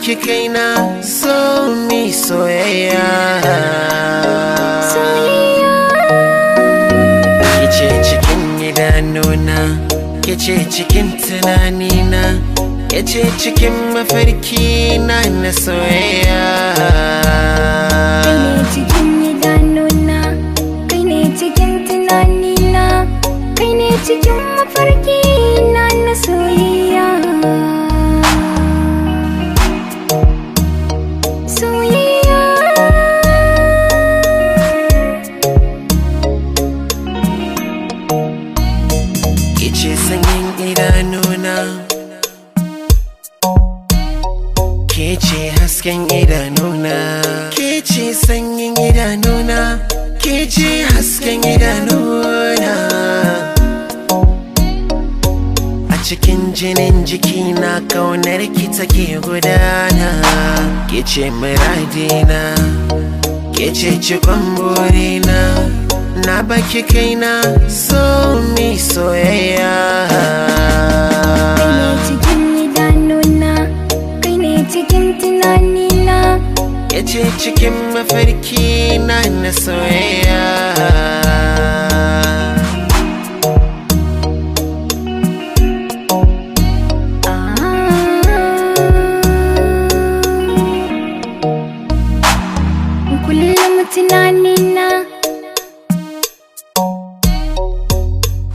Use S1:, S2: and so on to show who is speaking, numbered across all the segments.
S1: baki kaina so mi soyayya. Kice cikin idanuna, kice cikin tunanina, kice cikin mafarki na soyayya.
S2: Kai ne cikin idanuna, kai ne cikin tunanina, kai ne cikin mafarki na soyayya. Soyayya.
S1: Kice sanyin idanuna, kece hasken idanuna, kece sanyin idanuna, kece hasken idanuna. A cikin jinin jikina kaunar ki take gudana, kece muradina, kece cikon burina, na baki kaina so mi soyayya.
S2: Kai ne cikin idanuna, kai ne cikin tunanina,
S1: Yace cikin mafarki na soyayya.
S2: Kullum tunanina,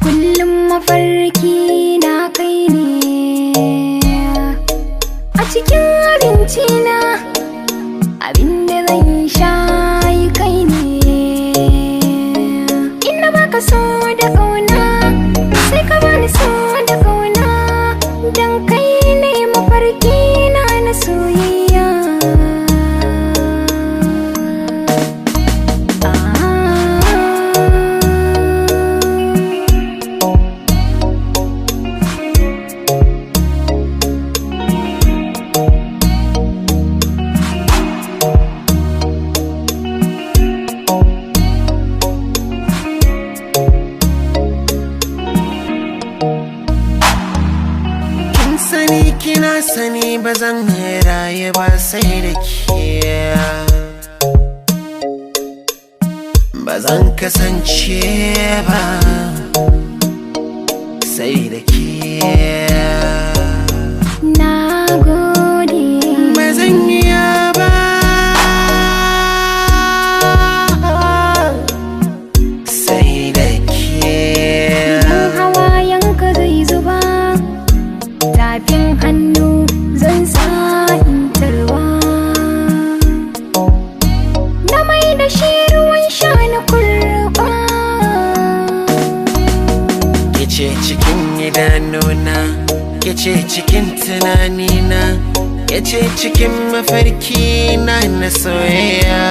S2: kullum mafarki na kai ne. A cikin abinci na, abinda zan sha yi kai ne. Inda baka so da ƙauna, sai ka bani so da ƙauna. Dan kai ne mafarki na soyayya.
S1: Sani kina sani ba zan raye ba sai da ke, ba zan kasance ba sai da ke.
S2: Na gode.
S1: Ba zan iya ba sai da ke.
S2: Idan hawayenka zai zuba, tafin hannu zan sa in tarwa. Na mai da shi ruwan sha na kurba.
S1: Kice cikin idanuna, kice cikin tunanina, kice cikin mafarki na soyayya.